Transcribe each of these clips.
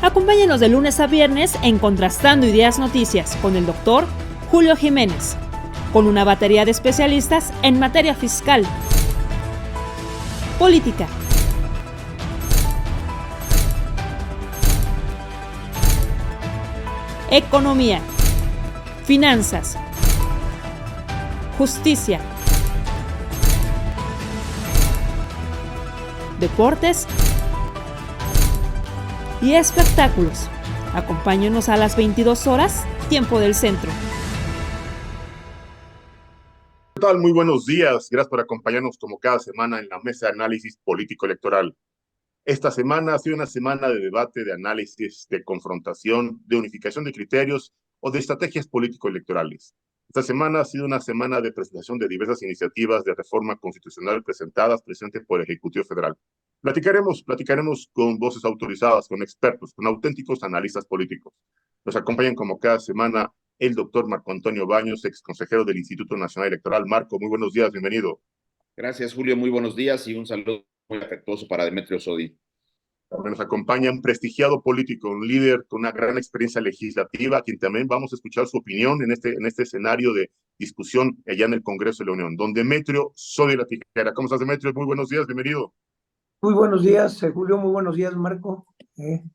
Acompáñenos de lunes a viernes en Contrastando Ideas Noticias con el doctor Julio Jiménez, con una batería de especialistas en materia fiscal, política, economía, finanzas, justicia, deportes y espectáculos. Acompáñenos a las 22 horas, tiempo del centro. ¿Qué tal? Muy buenos días. Gracias por acompañarnos como cada semana en la mesa de análisis político electoral. Esta semana ha sido una semana de debate, de análisis, de confrontación, de unificación de criterios o de estrategias político-electorales. Esta semana ha sido una semana de presentación de diversas iniciativas de reforma constitucional presentadas precisamente por el Ejecutivo Federal. Platicaremos con voces autorizadas, con expertos, con auténticos analistas políticos. Nos acompañan como cada semana el doctor Marco Antonio Baños, ex consejero del Instituto Nacional Electoral. Marco, muy buenos días, bienvenido. Gracias, Julio, muy buenos días y un saludo muy afectuoso para Demetrio Sodi. Nos acompaña un prestigiado político, un líder con una gran experiencia legislativa, a quien también vamos a escuchar su opinión en este escenario de discusión allá en el Congreso de la Unión. Don Demetrio Sodi La Tijera. ¿Cómo estás, Demetrio? Muy buenos días, bienvenido. Muy buenos días, Julio, muy buenos días, Marco.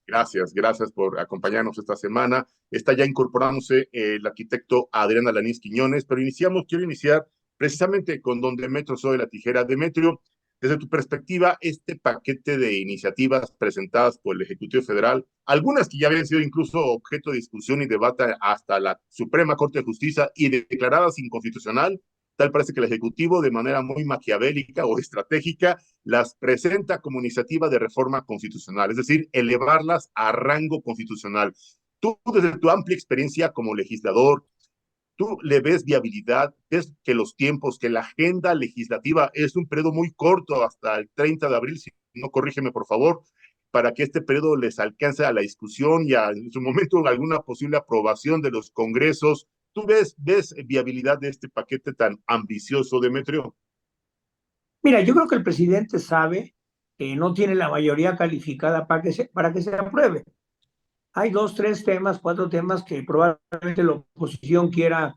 Gracias por acompañarnos esta semana. Está ya incorporándose el arquitecto Adrián Alanís Quiñones, pero quiero iniciar precisamente con don Demetrio Sodi La Tijera. Demetrio, desde tu perspectiva, este paquete de iniciativas presentadas por el Ejecutivo Federal, algunas que ya habían sido incluso objeto de discusión y debate hasta la Suprema Corte de Justicia y declaradas inconstitucional, tal parece que el Ejecutivo, de manera muy maquiavélica o estratégica, las presenta como iniciativa de reforma constitucional, es decir, elevarlas a rango constitucional. Tú, desde tu amplia experiencia como legislador, ¿tú le ves viabilidad? ¿Ves que los tiempos, que la agenda legislativa es un periodo muy corto hasta el 30 de abril? Si no, corrígeme, por favor, para que este periodo les alcance a la discusión y en su momento alguna posible aprobación de los congresos. ¿Tú ves viabilidad de este paquete tan ambicioso, Demetrio? Mira, yo creo que el presidente sabe que no tiene la mayoría calificada para que se apruebe. Hay 2, 3 temas, 4 temas que probablemente la oposición quiera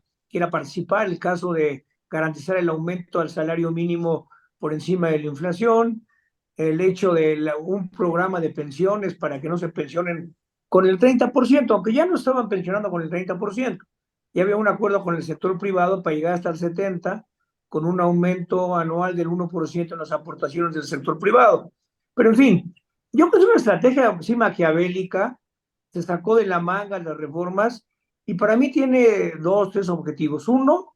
participar. El caso de garantizar el aumento al salario mínimo por encima de la inflación, el hecho de un programa de pensiones para que no se pensionen con el 30%, aunque ya no estaban pensionando con el 30%. Ya había un acuerdo con el sector privado para llegar hasta el 70%, con un aumento anual del 1% en las aportaciones del sector privado. Pero en fin, yo creo que es una estrategia sí maquiavélica, se sacó de la manga las reformas y para mí tiene 2, 3 objetivos. Uno,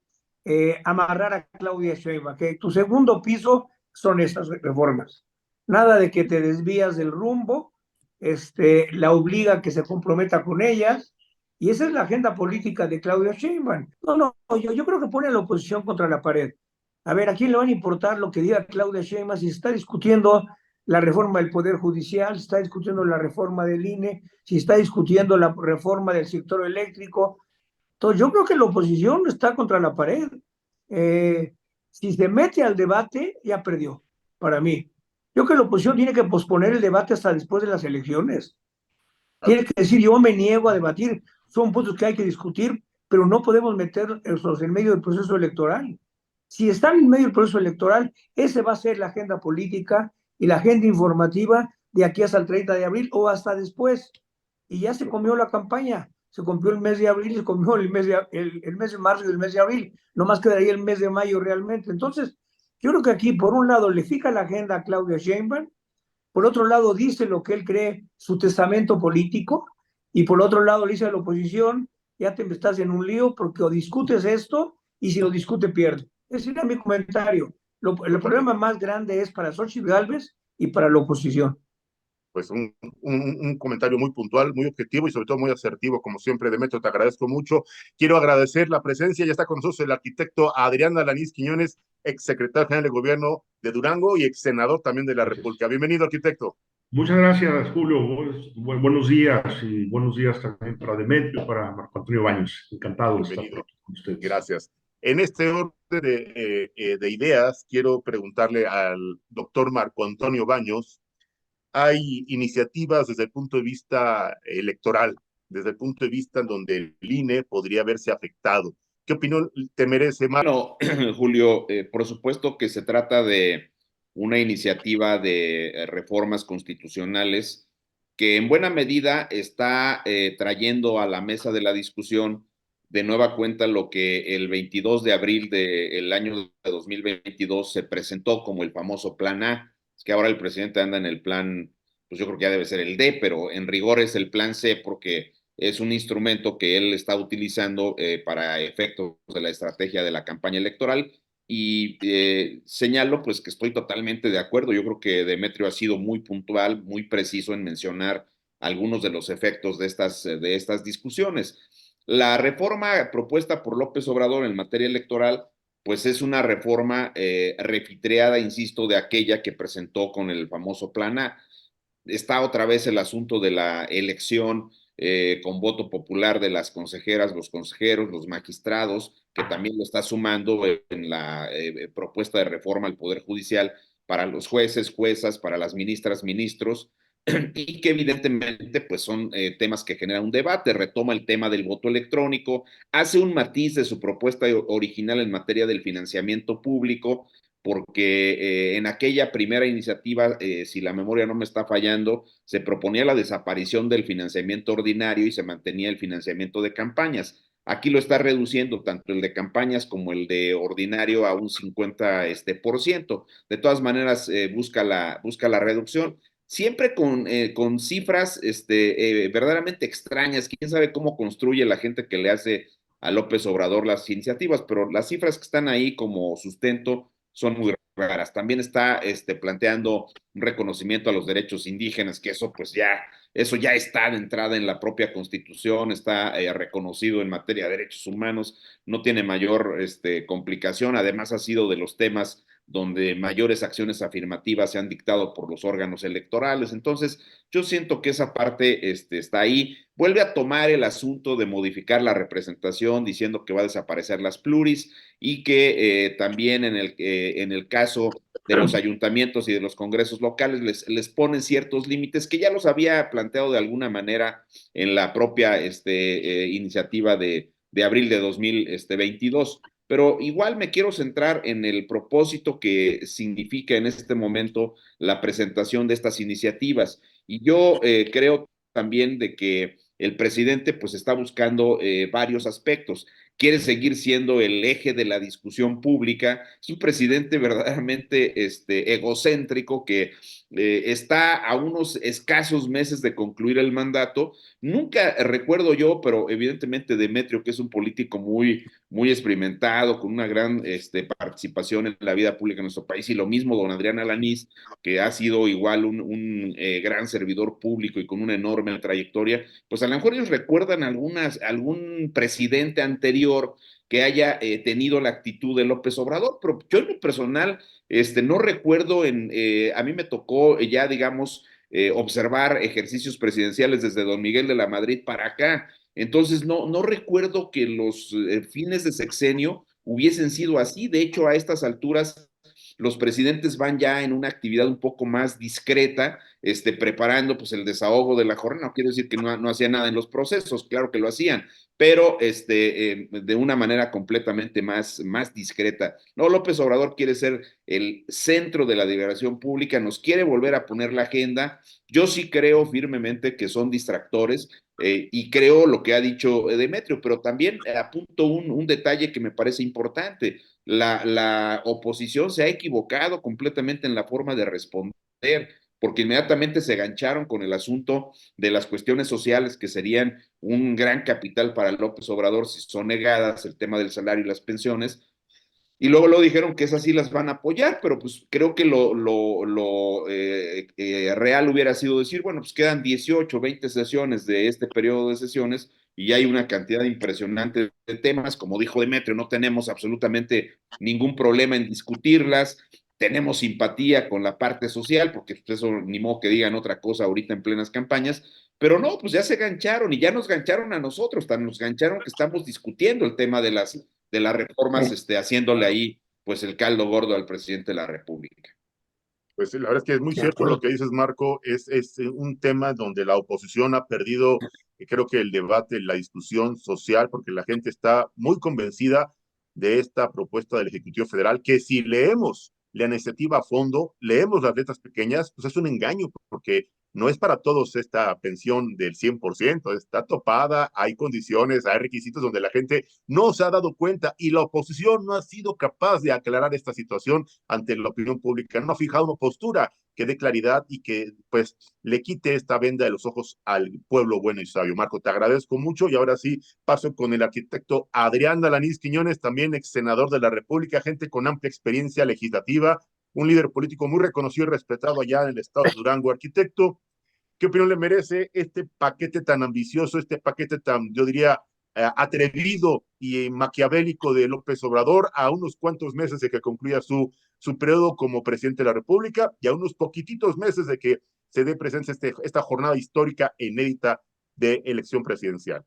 amarrar a Claudia Sheinbaum, que tu segundo piso son esas reformas. Nada de que te desvías del rumbo, la obliga a que se comprometa con ellas, y esa es la agenda política de Claudia Sheinbaum. No, yo creo que pone a la oposición contra la pared. A ver, ¿a quién le van a importar lo que diga Claudia Sheinbaum si se está discutiendo la reforma del Poder Judicial, se está discutiendo la reforma del INE, si está discutiendo la reforma del sector eléctrico? Entonces, yo creo que la oposición está contra la pared. Si se mete al debate, ya perdió, para mí. Yo creo que la oposición tiene que posponer el debate hasta después de las elecciones. Tiene que decir, yo me niego a debatir, son puntos que hay que discutir, pero no podemos meterlos en medio del proceso electoral. Si están en medio del proceso electoral, ese va a ser la agenda política y la agenda informativa de aquí hasta el 30 de abril o hasta después. Y ya se comió la campaña, se comió el mes de abril, se comió el mes de marzo y el mes de abril, nomás quedaría el mes de mayo realmente. Entonces, yo creo que aquí, por un lado, le fija la agenda a Claudia Sheinbaum, por otro lado dice lo que él cree su testamento político, y por otro lado le dice a la oposición, ya te estás en un lío porque o discutes esto y si lo discute pierde. Ese era mi comentario. El problema más grande es para Xochitl Gálvez y para la oposición. Pues un comentario muy puntual, muy objetivo y sobre todo muy asertivo, como siempre, Demetrio, te agradezco mucho. Quiero agradecer la presencia, ya está con nosotros el arquitecto Adrián Alanís Quiñones, ex secretario general de gobierno de Durango y ex senador también de la República. Bienvenido, arquitecto. Muchas gracias, Julio. Buenos días y buenos días también para Demetrio, para Marco Antonio Baños. Encantado de estar con ustedes. Gracias. En este orden de ideas, quiero preguntarle al doctor Marco Antonio Baños hay iniciativas desde el punto de vista electoral, desde el punto de vista en donde el INE podría verse afectado. ¿Qué opinión te merece, Mar? Bueno, Julio, por supuesto que se trata de una iniciativa de reformas constitucionales que en buena medida está trayendo a la mesa de la discusión de nueva cuenta lo que el 22 de abril del año de 2022 se presentó como el famoso Plan A. Es que ahora el presidente anda en el plan, pues yo creo que ya debe ser el D, pero en rigor es el Plan C porque es un instrumento que él está utilizando para efectos de la estrategia de la campaña electoral y señalo pues que estoy totalmente de acuerdo. Yo creo que Demetrio ha sido muy puntual, muy preciso en mencionar algunos de los efectos de estas discusiones. La reforma propuesta por López Obrador en materia electoral pues es una reforma refitreada, insisto, de aquella que presentó con el famoso Plan A. Está otra vez el asunto de la elección con voto popular de las consejeras, los consejeros, los magistrados, que también lo está sumando en la propuesta de reforma al Poder Judicial para los jueces, juezas, para las ministras, ministros, y que evidentemente pues son temas que generan un debate. Retoma el tema del voto electrónico, hace un matiz de su propuesta original en materia del financiamiento público, porque en aquella primera iniciativa, si la memoria no me está fallando, se proponía la desaparición del financiamiento ordinario y se mantenía el financiamiento de campañas. Aquí lo está reduciendo tanto el de campañas como el de ordinario a un 50%. De todas maneras, busca la reducción, siempre con cifras verdaderamente extrañas. Quién sabe cómo construye la gente que le hace a López Obrador las iniciativas, pero las cifras que están ahí como sustento son muy raras. También está planteando un reconocimiento a los derechos indígenas, que eso ya está de entrada en la propia Constitución, está reconocido en materia de derechos humanos, no tiene mayor complicación. Además, ha sido de los temas donde mayores acciones afirmativas se han dictado por los órganos electorales. Entonces, yo siento que esa parte está ahí. Vuelve a tomar el asunto de modificar la representación, diciendo que va a desaparecer las pluris y que también en el caso de los ayuntamientos y de los congresos locales les ponen ciertos límites que ya los había planteado de alguna manera en la propia iniciativa de abril de 2022. Pero igual me quiero centrar en el propósito que significa en este momento la presentación de estas iniciativas. Y yo creo también de que el presidente pues está buscando varios aspectos. Quiere seguir siendo el eje de la discusión pública. Es un presidente verdaderamente egocéntrico que está a unos escasos meses de concluir el mandato. Nunca recuerdo yo, pero evidentemente Demetrio, que es un político muy, muy experimentado, con una gran participación en la vida pública de nuestro país, y lo mismo don Adrián Alanís, que ha sido igual un gran servidor público y con una enorme trayectoria, pues a lo mejor ellos recuerdan algún presidente anterior que haya tenido la actitud de López Obrador, pero yo en lo personal no recuerdo, a mí me tocó ya, digamos, observar ejercicios presidenciales desde don Miguel de la Madrid para acá. Entonces, no recuerdo que los fines de sexenio hubiesen sido así. De hecho, a estas alturas, los presidentes van ya en una actividad un poco más discreta, preparando pues el desahogo de la jornada. No quiero decir que no hacían nada en los procesos, claro que lo hacían, pero de una manera completamente más discreta. No, López Obrador quiere ser el centro de la deliberación pública, nos quiere volver a poner la agenda. Yo sí creo firmemente que son distractores, y creo lo que ha dicho Demetrio, pero también apunto un detalle que me parece importante. La oposición se ha equivocado completamente en la forma de responder, porque inmediatamente se gancharon con el asunto de las cuestiones sociales que serían un gran capital para López Obrador si son negadas, el tema del salario y las pensiones, y luego lo dijeron que esas sí las van a apoyar, pero pues creo que lo real hubiera sido decir, bueno, pues quedan 18, 20 sesiones de este periodo de sesiones y hay una cantidad impresionante de temas, como dijo Demetrio, no tenemos absolutamente ningún problema en discutirlas, tenemos simpatía con la parte social, porque pues eso ni modo que digan otra cosa ahorita en plenas campañas, pero no, pues ya se gancharon y ya nos gancharon a nosotros, tan nos gancharon que estamos discutiendo el tema de las reformas, haciéndole ahí pues el caldo gordo al presidente de la República. Pues la verdad es que es muy cierto lo que dices, Marco. Es un tema donde la oposición ha perdido, creo que el debate, la discusión social, porque la gente está muy convencida de esta propuesta del Ejecutivo Federal, que si leemos la iniciativa a fondo, leemos las letras pequeñas, pues es un engaño, porque no es para todos esta pensión del 100%, está topada, hay condiciones, hay requisitos donde la gente no se ha dado cuenta y la oposición no ha sido capaz de aclarar esta situación ante la opinión pública, no ha fijado una postura que dé claridad y que pues le quite esta venda de los ojos al pueblo bueno y sabio. Marco, te agradezco mucho y ahora sí paso con el arquitecto Adrián Alanís Quiñones, también ex senador de la República, gente con amplia experiencia legislativa, un líder político muy reconocido y respetado allá en el estado de Durango. Arquitecto, ¿qué opinión le merece este paquete tan ambicioso, este paquete tan, yo diría, atrevido y maquiavélico de López Obrador a unos cuantos meses de que concluya su periodo como presidente de la República y a unos poquititos meses de que se dé presencia esta jornada histórica e inédita de elección presidencial?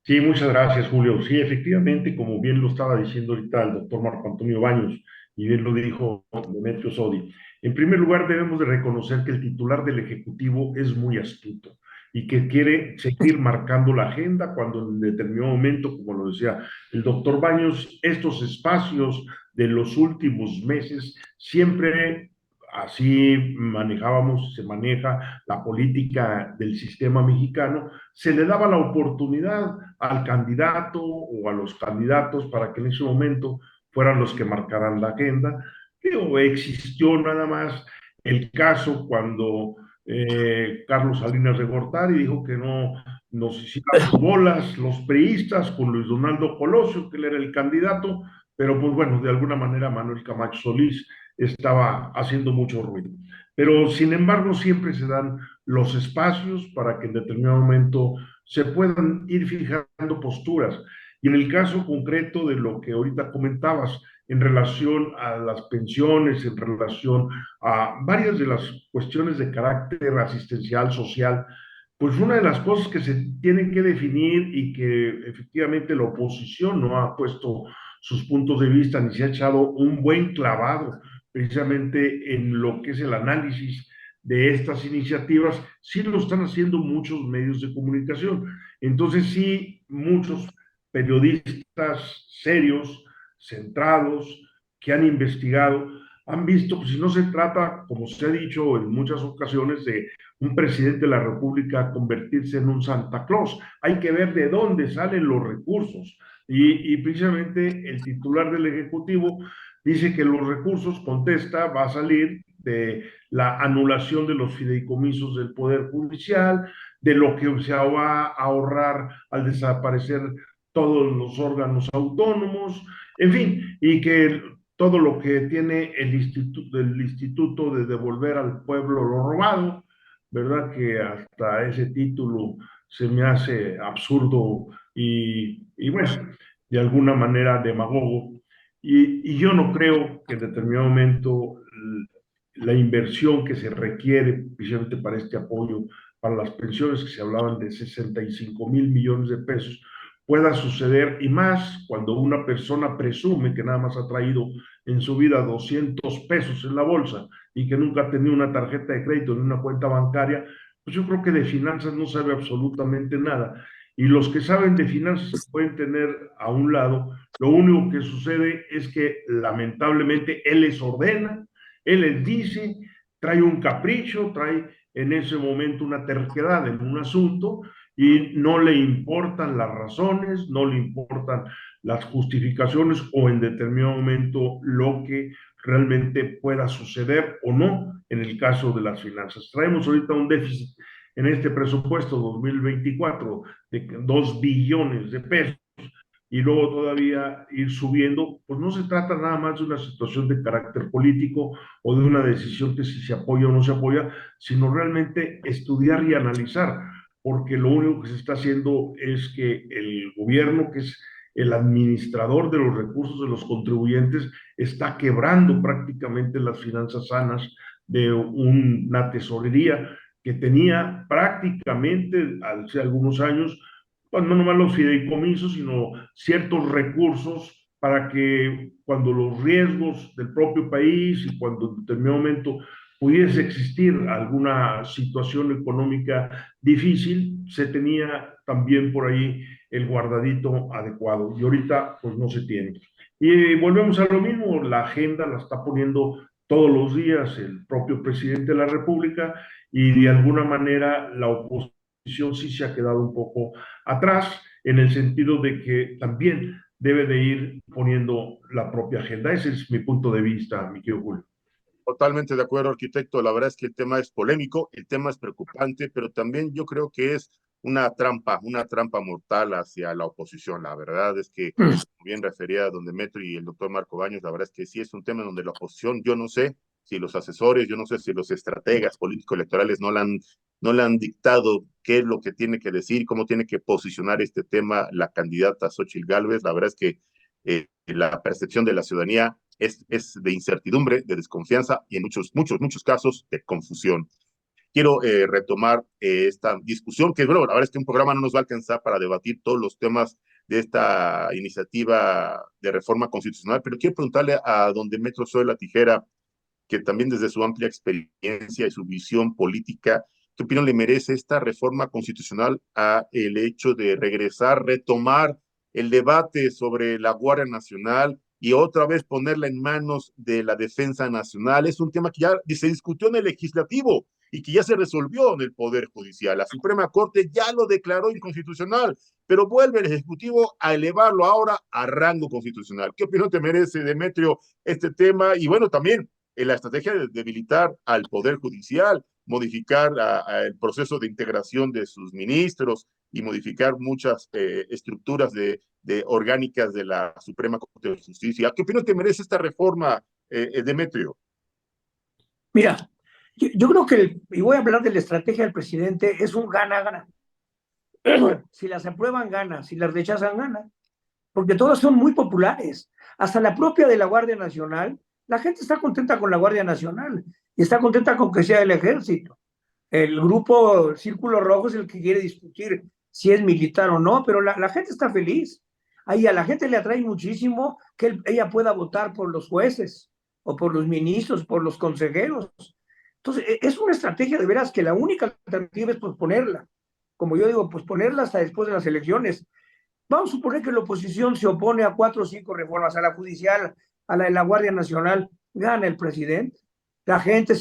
Sí, muchas gracias, Julio. Sí, efectivamente, como bien lo estaba diciendo ahorita el doctor Marco Antonio Baños, y bien lo dijo Demetrio Sodi, en primer lugar debemos de reconocer que el titular del Ejecutivo es muy astuto y que quiere seguir marcando la agenda cuando en determinado momento, como lo decía el doctor Baños, estos espacios de los últimos meses siempre así manejábamos, se maneja la política del sistema mexicano, se le daba la oportunidad al candidato o a los candidatos para que en ese momento fueran los que marcaran la agenda. Pero existió nada más el caso cuando Carlos Salinas de Gortari dijo que no nos hicieran bolas los priistas con Luis Donaldo Colosio, que él era el candidato, pero pues bueno, de alguna manera Manuel Camacho Solís estaba haciendo mucho ruido. Pero sin embargo siempre se dan los espacios para que en determinado momento se puedan ir fijando posturas. Y en el caso concreto de lo que ahorita comentabas, en relación a las pensiones, en relación a varias de las cuestiones de carácter asistencial, social, pues una de las cosas que se tienen que definir y que efectivamente la oposición no ha puesto sus puntos de vista ni se ha echado un buen clavado precisamente en lo que es el análisis de estas iniciativas, sí lo están haciendo muchos medios de comunicación. Entonces sí, muchos periodistas serios, centrados, que han investigado, han visto que si no se trata, como se ha dicho en muchas ocasiones, de un presidente de la República convertirse en un Santa Claus, hay que ver de dónde salen los recursos. Y precisamente el titular del Ejecutivo dice que los recursos, contesta, va a salir de la anulación de los fideicomisos del Poder Judicial, de lo que se va a ahorrar al desaparecer todos los órganos autónomos, en fin, y que todo lo que tiene el instituto de devolver al pueblo lo robado, ¿verdad? Que hasta ese título se me hace absurdo y bueno, de alguna manera demagogo. Y yo no creo que en determinado momento la inversión que se requiere precisamente para este apoyo, para las pensiones que se hablaban de 65,000 millones de pesos, pueda suceder, y más cuando una persona presume que nada más ha traído en su vida 200 pesos en la bolsa y que nunca ha tenido una tarjeta de crédito ni una cuenta bancaria, pues yo creo que de finanzas no sabe absolutamente nada. Y los que saben de finanzas se pueden tener a un lado. Lo único que sucede es que lamentablemente él les ordena, él les dice, trae un capricho, trae en ese momento una terquedad en un asunto y no le importan las razones, no le importan las justificaciones o en determinado momento lo que realmente pueda suceder o no en el caso de las finanzas. Traemos ahorita un déficit en este presupuesto 2024 de 2 billones de pesos y luego todavía ir subiendo, pues no se trata nada más de una situación de carácter político o de una decisión que si se apoya o no se apoya, sino realmente estudiar y analizar, porque lo único que se está haciendo es que el gobierno, que es el administrador de los recursos de los contribuyentes, está quebrando prácticamente las finanzas sanas de una tesorería que tenía prácticamente hace algunos años, pues no nomás los fideicomisos, sino ciertos recursos para que cuando los riesgos del propio país y cuando en determinado momento pudiese existir alguna situación económica difícil, se tenía también por ahí el guardadito adecuado. Y ahorita pues no se tiene. Y volvemos a lo mismo, la agenda la está poniendo todos los días el propio presidente de la República y de alguna manera la oposición sí se ha quedado un poco atrás en el sentido de que también debe de ir poniendo la propia agenda. Ese es mi punto de vista, mi querido Julio. Totalmente de acuerdo, arquitecto. La verdad es que el tema es polémico, el tema es preocupante, pero también yo creo que es una trampa mortal hacia la oposición. La verdad es que, como bien refería don Demetrio y el doctor Marco Baños, la verdad es que sí es un tema donde la oposición, yo no sé si los asesores, yo no sé si los estrategas político-electorales no le han dictado qué es lo que tiene que decir, cómo tiene que posicionar este tema la candidata Xóchitl Gálvez. La verdad es que la percepción de la ciudadanía es de incertidumbre, de desconfianza y en muchos casos de confusión. Quiero retomar esta discusión, que bueno, la verdad es que un programa no nos va a alcanzar para debatir todos los temas de esta iniciativa de reforma constitucional, pero quiero preguntarle a don Demetrio Soy la Tijera, que también desde su amplia experiencia y su visión política, ¿qué opinión le merece esta reforma constitucional a el hecho de regresar, retomar el debate sobre la Guardia Nacional y otra vez ponerla en manos de la Defensa Nacional? Es un tema que ya se discutió en el legislativo y que ya se resolvió en el Poder Judicial. La Suprema Corte ya lo declaró inconstitucional, pero vuelve el Ejecutivo a elevarlo ahora a rango constitucional. ¿Qué opinión te merece, Demetrio, este tema? Y bueno, también en la estrategia de debilitar al Poder Judicial, modificar el proceso de integración de sus ministros y modificar muchas estructuras de orgánicas de la Suprema Corte de Justicia. ¿Qué opinión te merece esta reforma, Demetrio? Mira, yo creo que, y voy a hablar de la estrategia del presidente, es un gana-gana. Si las aprueban, gana. Si las rechazan, gana. Porque todas son muy populares. Hasta la propia de la Guardia Nacional, la gente está contenta con la Guardia Nacional y está contenta con que sea el Ejército. El grupo Círculo Rojo es el que quiere discutir si es militar o no, pero la gente está feliz. Ahí a la gente le atrae muchísimo que ella pueda votar por los jueces o por los ministros, por los consejeros. Entonces, es una estrategia de veras que la única alternativa es posponerla. Como yo digo, posponerla hasta después de las elecciones. Vamos a suponer que la oposición se opone a 4 o 5 reformas, a la judicial, a la de la Guardia Nacional, gana el presidente. La gente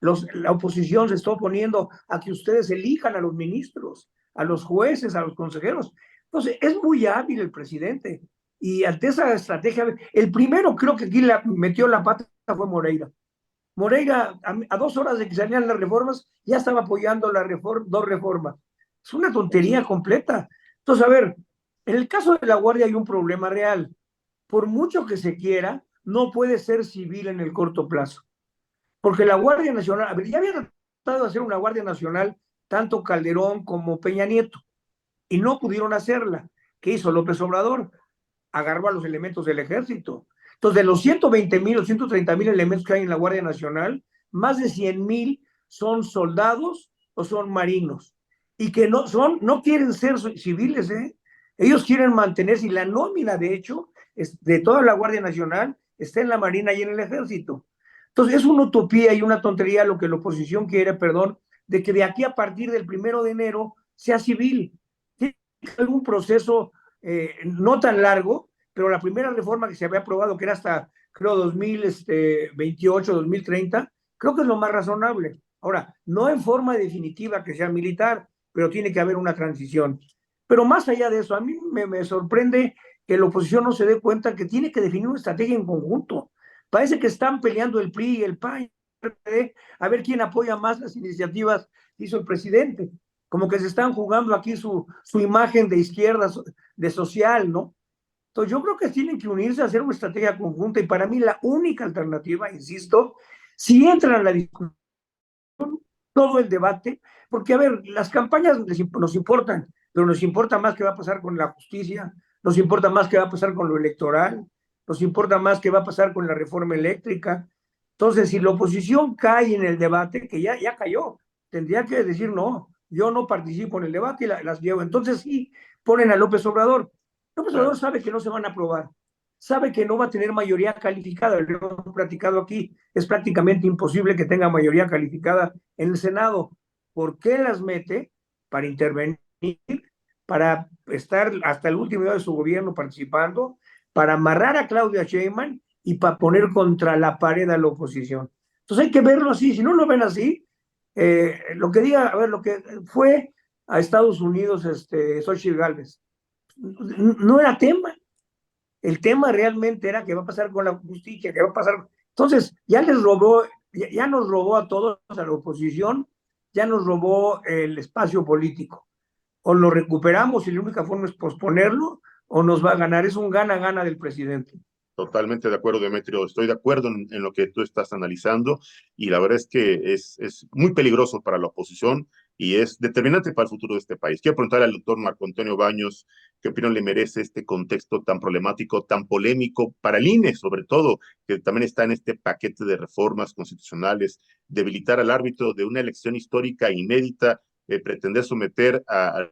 la oposición se está oponiendo a que ustedes elijan a los ministros, a los jueces, a los consejeros. Entonces, es muy hábil el presidente. Y ante esa estrategia, el primero creo que aquí metió la pata fue Moreira. Moreira, a 2 horas de que salían las reformas, ya estaba apoyando dos reformas. Es una tontería completa. Entonces, a ver, en el caso de la Guardia hay un problema real. Por mucho que se quiera, no puede ser civil en el corto plazo. Porque la Guardia Nacional, a ver, ya había tratado de hacer una Guardia Nacional tanto Calderón como Peña Nieto, y no pudieron hacerla. ¿Qué hizo López Obrador? Agarró a los elementos del ejército. Entonces, de los 120,000 o 130,000 elementos que hay en la Guardia Nacional, más de 100,000 son soldados o son marinos. Y que no quieren ser civiles, ¿eh? Ellos quieren mantenerse, y la nómina, de hecho, de toda la Guardia Nacional está en la Marina y en el Ejército. Entonces, es una utopía y una tontería lo que la oposición quiere, de que de aquí a partir del 1 de enero sea civil. Tiene que haber un proceso no tan largo, pero la primera reforma que se había aprobado, que era hasta, creo, 2028, 2030, creo que es lo más razonable. Ahora, no en forma definitiva que sea militar, pero tiene que haber una transición. Pero más allá de eso, a mí me sorprende que la oposición no se dé cuenta que tiene que definir una estrategia en conjunto. Parece que están peleando el PRI y el PAN a ver quién apoya más las iniciativas que hizo el presidente. Como que se están jugando aquí su imagen de izquierda, de social, ¿no? Entonces yo creo que tienen que unirse a hacer una estrategia conjunta, y para mí la única alternativa, insisto, si entran a la discusión, todo el debate, porque a ver, las campañas nos importan, pero nos importa más qué va a pasar con la justicia, nos importa más qué va a pasar con lo electoral, nos importa más qué va a pasar con la reforma eléctrica. Entonces, si la oposición cae en el debate, que ya cayó, tendría que decir, no, yo no participo en el debate y las llevo. Entonces sí, ponen a López Obrador. López Obrador sabe que no se van a aprobar, sabe que no va a tener mayoría calificada. Lo hemos platicado aquí, es prácticamente imposible que tenga mayoría calificada en el Senado. ¿Por qué las mete? Para intervenir, para estar hasta el último día de su gobierno participando, para amarrar a Claudia Sheinbaum y para poner contra la pared a la oposición. Entonces hay que verlo así. Si no lo ven así, lo que diga, a ver, lo que fue a Estados Unidos, Xochitl Gálvez, no era tema. El tema realmente era qué va a pasar con la justicia, qué va a pasar. Entonces, ya les robó, ya nos robó a todos, a la oposición, ya nos robó el espacio político. O lo recuperamos y la única forma es posponerlo, o nos va a ganar. Es un gana-gana del presidente. Totalmente de acuerdo, Demetrio. Estoy de acuerdo en lo que tú estás analizando y la verdad es que es muy peligroso para la oposición y es determinante para el futuro de este país. Quiero preguntarle al doctor Marco Antonio Baños qué opinión le merece este contexto tan problemático, tan polémico para el INE, sobre todo, que también está en este paquete de reformas constitucionales, debilitar al árbitro de una elección histórica inédita, pretender someter a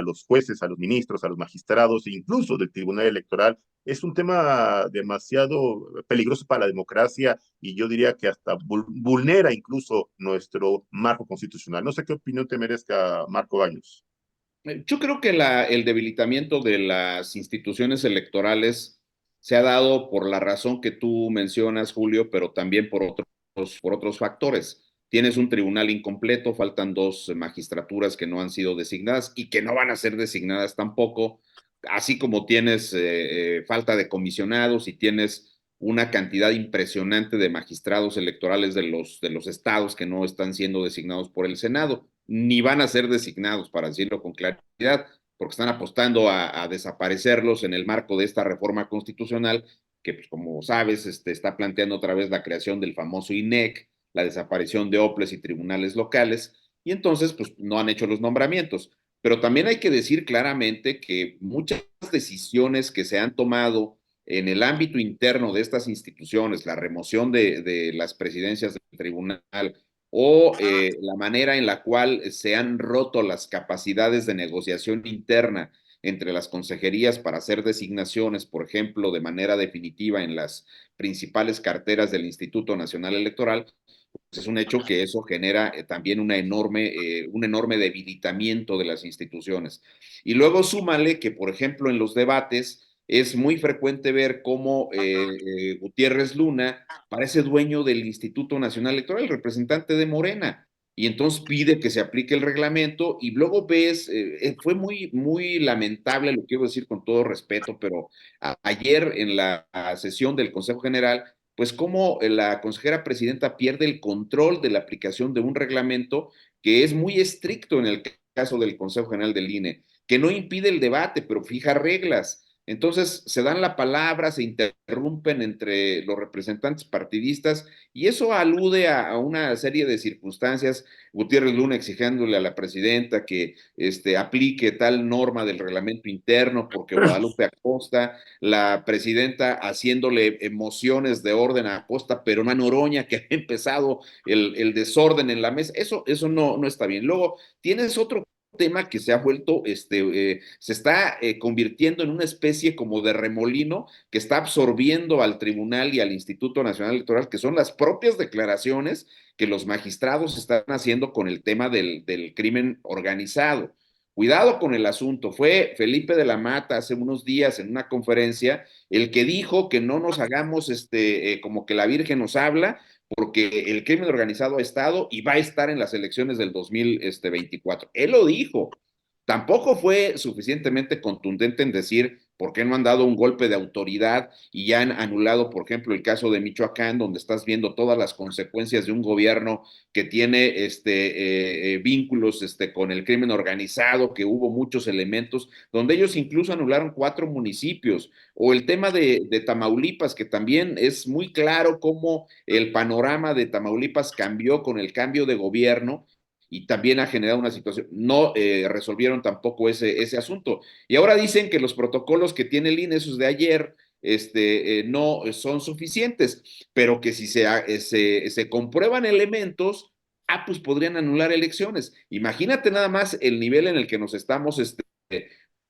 los jueces, a los ministros, a los magistrados e incluso del Tribunal Electoral es un tema demasiado peligroso para la democracia y yo diría que hasta vulnera incluso nuestro marco constitucional. No sé qué opinión te merezca, Marco Baños. Yo creo que el debilitamiento de las instituciones electorales se ha dado por la razón que tú mencionas, Julio, pero también por otros factores. Tienes un tribunal incompleto, faltan dos magistraturas que no han sido designadas y que no van a ser designadas tampoco, así como tienes falta de comisionados y tienes una cantidad impresionante de magistrados electorales de los estados que no están siendo designados por el Senado, ni van a ser designados, para decirlo con claridad, porque están apostando a desaparecerlos en el marco de esta reforma constitucional que, pues, como sabes, está planteando otra vez la creación del famoso INEC, la desaparición de OPLES y tribunales locales, y entonces pues no han hecho los nombramientos. Pero también hay que decir claramente que muchas decisiones que se han tomado en el ámbito interno de estas instituciones, la remoción de las presidencias del tribunal o la manera en la cual se han roto las capacidades de negociación interna entre las consejerías para hacer designaciones, por ejemplo, de manera definitiva en las principales carteras del Instituto Nacional Electoral, pues es un hecho que eso genera también un enorme debilitamiento de las instituciones. Y luego súmale que, por ejemplo, en los debates es muy frecuente ver cómo Gutiérrez Luna parece dueño del Instituto Nacional Electoral, el representante de Morena, y entonces pide que se aplique el reglamento y luego ves, fue muy lamentable, lo quiero decir con todo respeto, pero ayer en la sesión del Consejo General, pues cómo la consejera presidenta pierde el control de la aplicación de un reglamento que es muy estricto en el caso del Consejo General del INE, que no impide el debate, pero fija reglas. Entonces se dan la palabra, se interrumpen entre los representantes partidistas y eso alude a una serie de circunstancias. Gutiérrez Luna exigiéndole a la presidenta que aplique tal norma del reglamento interno porque Guadalupe Acosta, la presidenta haciéndole emociones de orden a Acosta, pero una Noroña que ha empezado el desorden en la mesa. Eso no está bien. Luego tienes otro tema que se ha vuelto, se está convirtiendo en una especie como de remolino que está absorbiendo al tribunal y al Instituto Nacional Electoral, que son las propias declaraciones que los magistrados están haciendo con el tema del crimen organizado. Cuidado con el asunto. Fue Felipe de la Mata hace unos días en una conferencia el que dijo que no nos hagamos como que la Virgen nos habla, porque el crimen organizado ha estado y va a estar en las elecciones del 2024. Él lo dijo. Tampoco fue suficientemente contundente en decir por qué no han dado un golpe de autoridad y ya han anulado, por ejemplo, el caso de Michoacán, donde estás viendo todas las consecuencias de un gobierno que tiene vínculos con el crimen organizado, que hubo muchos elementos, donde ellos incluso anularon 4 municipios, o el tema de Tamaulipas, que también es muy claro cómo el panorama de Tamaulipas cambió con el cambio de gobierno y también ha generado una situación. No resolvieron tampoco ese asunto. Y ahora dicen que los protocolos que tiene el INE, esos de ayer, no son suficientes, pero que si se comprueban elementos, pues podrían anular elecciones. Imagínate nada más el nivel en el que nos estamos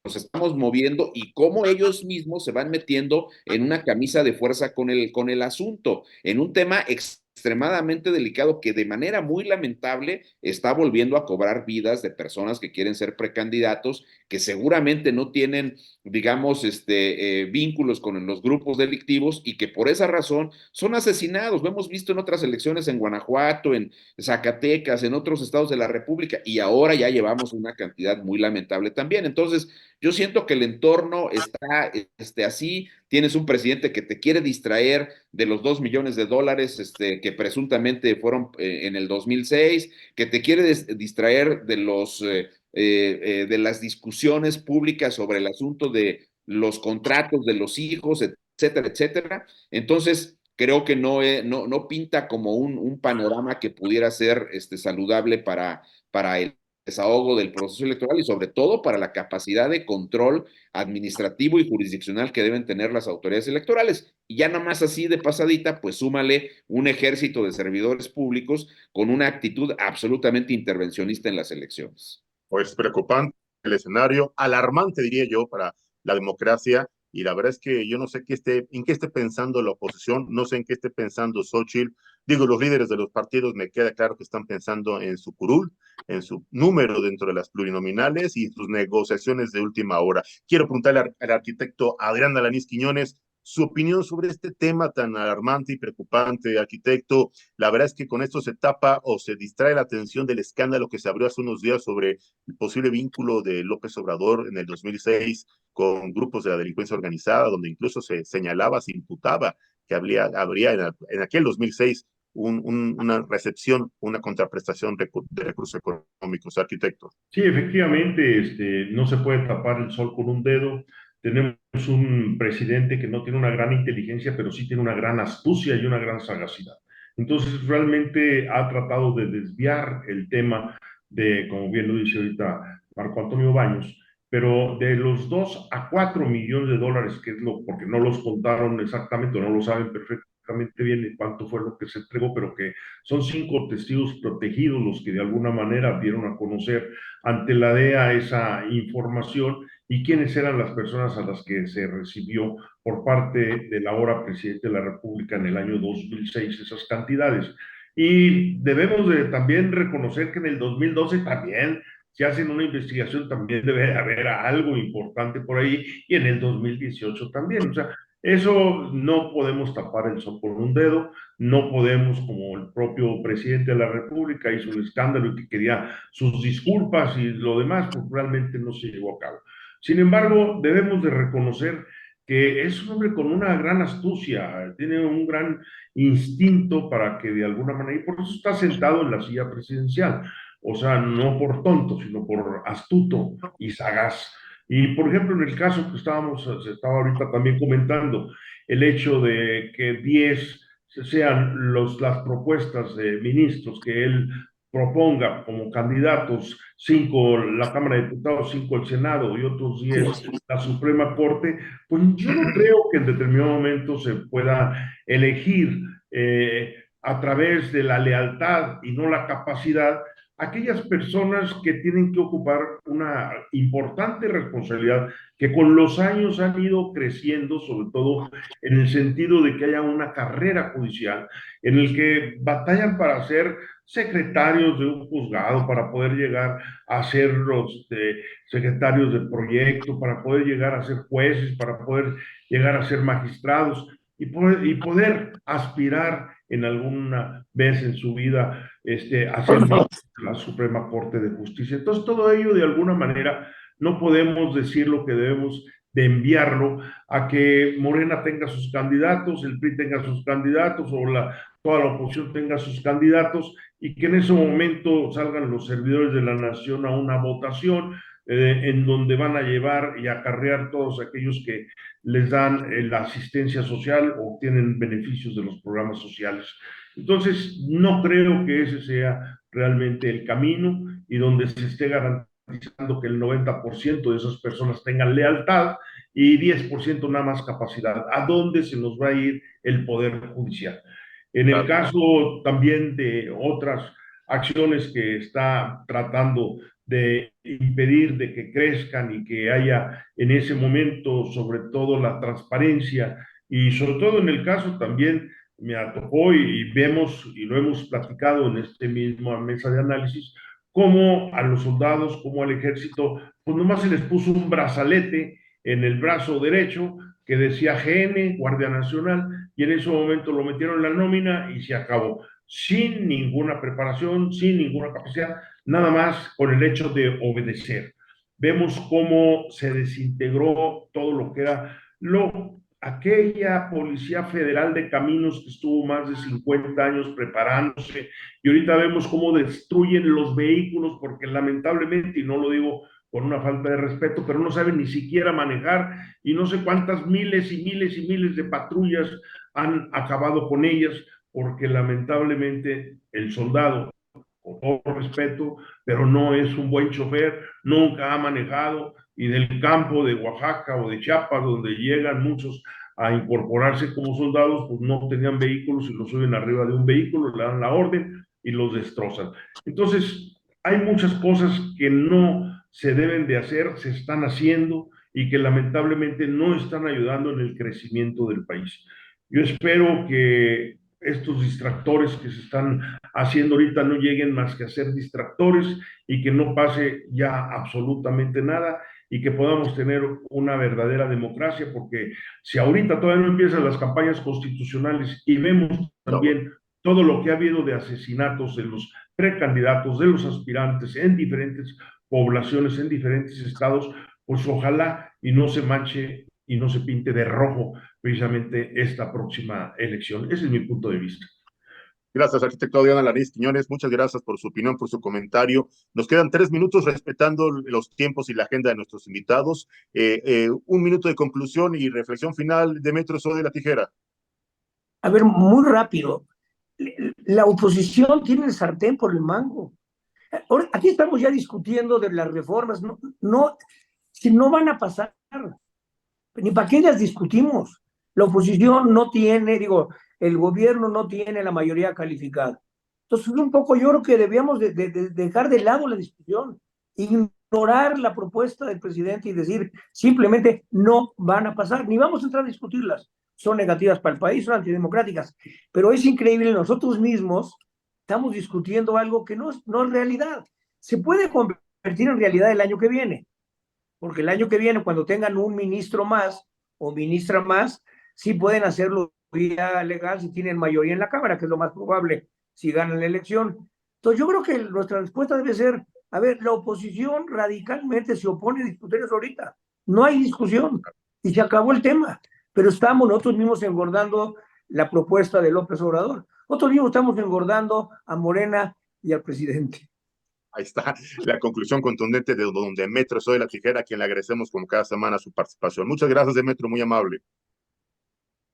nos estamos moviendo y cómo ellos mismos se van metiendo en una camisa de fuerza con el asunto, en un tema extremadamente delicado que de manera muy lamentable está volviendo a cobrar vidas de personas que quieren ser precandidatos, que seguramente no tienen, digamos, vínculos con los grupos delictivos y que por esa razón son asesinados. Lo hemos visto en otras elecciones en Guanajuato, en Zacatecas, en otros estados de la República, y ahora ya llevamos una cantidad muy lamentable también. Entonces, yo siento que el entorno está así. Tienes un presidente que te quiere distraer de los $2 millones que presuntamente fueron en el 2006, que te quiere distraer de las discusiones públicas sobre el asunto de los contratos de los hijos, etcétera, etcétera. Entonces, creo que no pinta como un panorama que pudiera ser saludable para el desahogo del proceso electoral y sobre todo para la capacidad de control administrativo y jurisdiccional que deben tener las autoridades electorales. Y ya nada más así de pasadita, pues súmale un ejército de servidores públicos con una actitud absolutamente intervencionista en las elecciones. Pues preocupante el escenario, alarmante diría yo para la democracia, y la verdad es que yo no sé en qué esté pensando la oposición, no sé en qué esté pensando Xochitl. Digo, los líderes de los partidos me queda claro que están pensando en su curul, en su número dentro de las plurinominales y sus negociaciones de última hora. Quiero preguntarle al arquitecto Adrián Alanís Quiñones su opinión sobre este tema tan alarmante y preocupante, arquitecto. La verdad es que con esto se tapa o se distrae la atención del escándalo que se abrió hace unos días sobre el posible vínculo de López Obrador en el 2006 con grupos de la delincuencia organizada, donde incluso se señalaba, se imputaba que habría en aquel 2006 una recepción, una contraprestación de recursos económicos, arquitecto. Sí, efectivamente, no se puede tapar el sol con un dedo. Tenemos un presidente que no tiene una gran inteligencia, pero sí tiene una gran astucia y una gran sagacidad. Entonces, realmente ha tratado de desviar el tema de, como bien lo dice ahorita Marco Antonio Baños, pero de los 2 a 4 millones de dólares, que es porque no los contaron exactamente o no lo saben perfectamente bien cuánto fue lo que se entregó, pero que son 5 testigos protegidos los que de alguna manera dieron a conocer ante la DEA esa información y quiénes eran las personas a las que se recibió por parte del ahora presidente de la República en el año 2006 esas cantidades. Y debemos de también reconocer que en el 2012 también si hacen una investigación también debe haber algo importante por ahí y en el 2018 también. O sea, eso no podemos tapar el sol con un dedo, no podemos, como el propio presidente de la República hizo un escándalo y que quería sus disculpas y lo demás, pues realmente no se llevó a cabo. Sin embargo, debemos de reconocer que es un hombre con una gran astucia, tiene un gran instinto para que de alguna manera, y por eso está sentado en la silla presidencial, o sea, no por tonto, sino por astuto y sagaz. Y por ejemplo, en el caso que se estaba ahorita también comentando, el hecho de que 10 sean las propuestas de ministros que él proponga como candidatos, 5 la Cámara de Diputados, 5 el Senado y otros 10 la Suprema Corte, pues yo no creo que en determinado momento se pueda elegir a través de la lealtad y no la capacidad aquellas personas que tienen que ocupar una importante responsabilidad que con los años han ido creciendo, sobre todo en el sentido de que haya una carrera judicial en el que batallan para ser secretarios de un juzgado, para poder llegar a ser los secretarios de proyecto, para poder llegar a ser jueces, para poder llegar a ser magistrados y poder aspirar en alguna vez en su vida a ser la Suprema Corte de Justicia. Entonces, todo ello de alguna manera no podemos decir lo que debemos de enviarlo a que Morena tenga sus candidatos, el PRI tenga sus candidatos o toda la oposición tenga sus candidatos y que en ese momento salgan los servidores de la nación a una votación en donde van a llevar y acarrear todos aquellos que les dan la asistencia social o obtienen beneficios de los programas sociales. Entonces, no creo que ese sea realmente el camino y donde se esté garantizando que el 90% de esas personas tengan lealtad y 10% nada más capacidad. ¿A dónde se nos va a ir el Poder Judicial? En el caso también de otras acciones que está tratando de impedir de que crezcan y que haya en ese momento sobre todo la transparencia y sobre todo en el caso también me tocó y vemos y lo hemos platicado en este mismo mesa de análisis, cómo a los soldados, como al ejército, pues nomás se les puso un brazalete en el brazo derecho que decía GN, Guardia Nacional, y en ese momento lo metieron en la nómina y se acabó, sin ninguna preparación, sin ninguna capacidad, nada más con el hecho de obedecer. Vemos cómo se desintegró todo lo que era aquella Policía Federal de Caminos que estuvo más de 50 años preparándose, y ahorita vemos cómo destruyen los vehículos porque lamentablemente, y no lo digo con una falta de respeto, pero no saben ni siquiera manejar y no sé cuántas miles y miles y miles de patrullas han acabado con ellas porque lamentablemente el soldado, con todo respeto, pero no es un buen chofer, nunca ha manejado, y del campo de Oaxaca o de Chiapas, donde llegan muchos a incorporarse como soldados, pues no tenían vehículos y los suben arriba de un vehículo, le dan la orden y los destrozan. Entonces, hay muchas cosas que no se deben de hacer, se están haciendo y que lamentablemente no están ayudando en el crecimiento del país. Yo espero que estos distractores que se están haciendo ahorita no lleguen más que a ser distractores y que no pase ya absolutamente nada y que podamos tener una verdadera democracia, porque si ahorita todavía no empiezan las campañas constitucionales y vemos también todo lo que ha habido de asesinatos de los precandidatos, de los aspirantes en diferentes poblaciones, en diferentes estados, pues ojalá y no se manche y no se pinte de rojo precisamente esta próxima elección. Ese es mi punto de vista. Gracias, arquitecto Adrián Alanís Quiñones. Muchas gracias por su opinión, por su comentario. Nos quedan 3 minutos respetando los tiempos y la agenda de nuestros invitados. 1 minuto de conclusión y reflexión final de Metro Soy de la Tijera. A ver, muy rápido. La oposición tiene el sartén por el mango. Ahora, aquí estamos ya discutiendo de las reformas. Si no van a pasar, ni para qué las discutimos. La oposición no tiene, el gobierno no tiene la mayoría calificada. Entonces, un poco yo creo que debíamos de dejar de lado la discusión, ignorar la propuesta del presidente y decir simplemente no van a pasar, ni vamos a entrar a discutirlas. Son negativas para el país, son antidemocráticas. Pero es increíble, nosotros mismos estamos discutiendo algo que no es realidad. Se puede convertir en realidad el año que viene, porque el año que viene, cuando tengan un ministro más o ministra más, sí pueden hacerlo vía legal si tienen mayoría en la Cámara, que es lo más probable si ganan la elección. Entonces yo creo que nuestra respuesta debe ser, a ver, la oposición radicalmente se opone a discutir eso ahorita. No hay discusión y se acabó el tema. Pero estamos nosotros mismos engordando la propuesta de López Obrador. Nosotros mismos estamos engordando a Morena y al presidente. Ahí está la conclusión contundente de don Demetrio Soy de la Tijera, a quien le agradecemos como cada semana su participación. Muchas gracias, Demetrio, muy amable.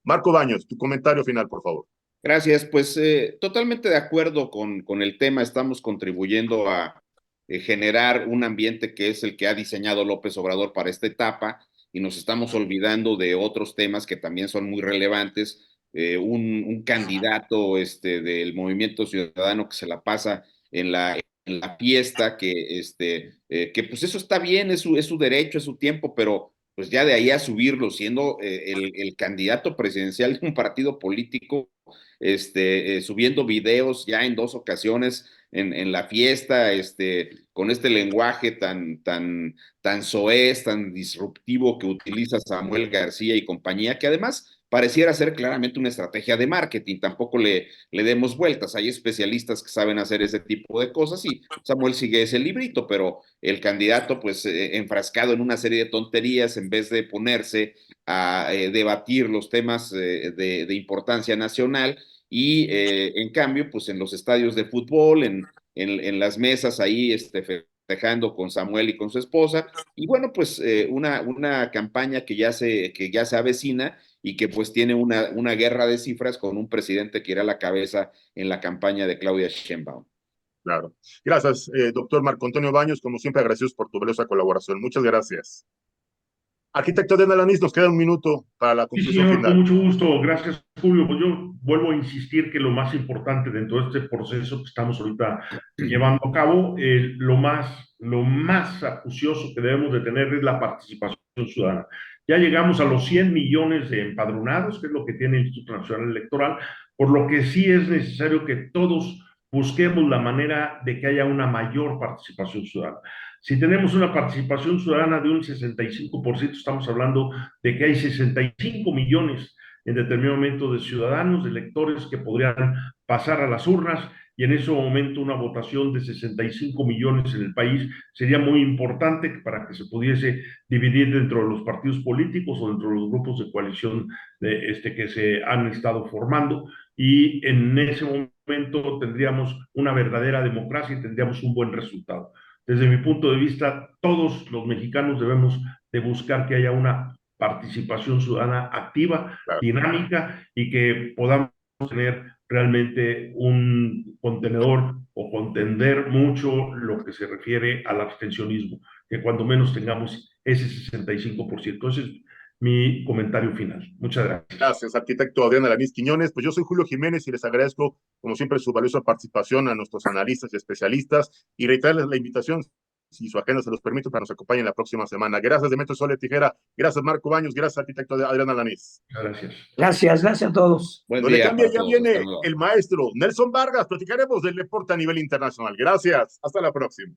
Marco Baños, tu comentario final, por favor. Gracias, pues totalmente de acuerdo con el tema. Estamos contribuyendo a generar un ambiente que es el que ha diseñado López Obrador para esta etapa, y nos estamos olvidando de otros temas que también son muy relevantes. Un candidato del Movimiento Ciudadano que se la pasa en la fiesta, que pues eso está bien, es su derecho, es su tiempo, pero pues ya de ahí a subirlo siendo el candidato presidencial de un partido político, subiendo videos ya en 2 ocasiones en la fiesta, con este lenguaje tan soez, tan disruptivo que utiliza Samuel García y compañía, que además pareciera ser claramente una estrategia de marketing. Tampoco le demos vueltas. Hay especialistas que saben hacer ese tipo de cosas y Samuel sigue ese librito, pero el candidato pues enfrascado en una serie de tonterías en vez de ponerse a debatir los temas de importancia nacional, y en cambio pues en los estadios de fútbol, en las mesas ahí festejando con Samuel y con su esposa, y bueno pues una campaña que ya se avecina y que pues tiene una guerra de cifras con un presidente que irá a la cabeza en la campaña de Claudia Sheinbaum. Claro. Gracias, doctor Marco Antonio Baños, como siempre agradecidos por tu valiosa colaboración. Muchas gracias. Arquitecto Adrián Alanís, nos queda un minuto para la Sí, conclusión señor, final. con mucho gusto. Gracias, Julio. Pues yo vuelvo a insistir que lo más importante dentro de este proceso que estamos ahorita llevando a cabo, lo más acucioso que debemos de tener es la participación ciudadana. Ya llegamos a los 100 millones de empadronados, que es lo que tiene el Instituto Nacional Electoral, por lo que sí es necesario que todos busquemos la manera de que haya una mayor participación ciudadana. Si tenemos una participación ciudadana de un 65%, estamos hablando de que hay 65 millones en determinado momento de ciudadanos, de electores que podrían pasar a las urnas, y en ese momento una votación de 65 millones en el país sería muy importante para que se pudiese dividir dentro de los partidos políticos o dentro de los grupos de coalición que se han estado formando, y en ese momento tendríamos una verdadera democracia y tendríamos un buen resultado. Desde mi punto de vista, todos los mexicanos debemos de buscar que haya una participación ciudadana activa, dinámica, y que podamos tener realmente un contenedor o contender mucho lo que se refiere al abstencionismo, que cuando menos tengamos ese 65%. Ese es mi comentario final. Muchas gracias. Gracias, arquitecto Adrián Alanís Quiñones. Pues yo soy Julio Jiménez y les agradezco, como siempre, su valiosa participación a nuestros analistas y especialistas, y reiterarles la invitación, si su agenda se los permite, para que nos acompañen la próxima semana. Gracias, Demetrio Soler Tijera. Gracias, Marco Baños. Gracias, arquitecto Adrián Alanís. Gracias. Gracias a todos. Buen Donde día cambia para ya todos. viene Hasta luego. el maestro Nelson Vargas. Platicaremos del deporte a nivel internacional. Gracias. Hasta la próxima.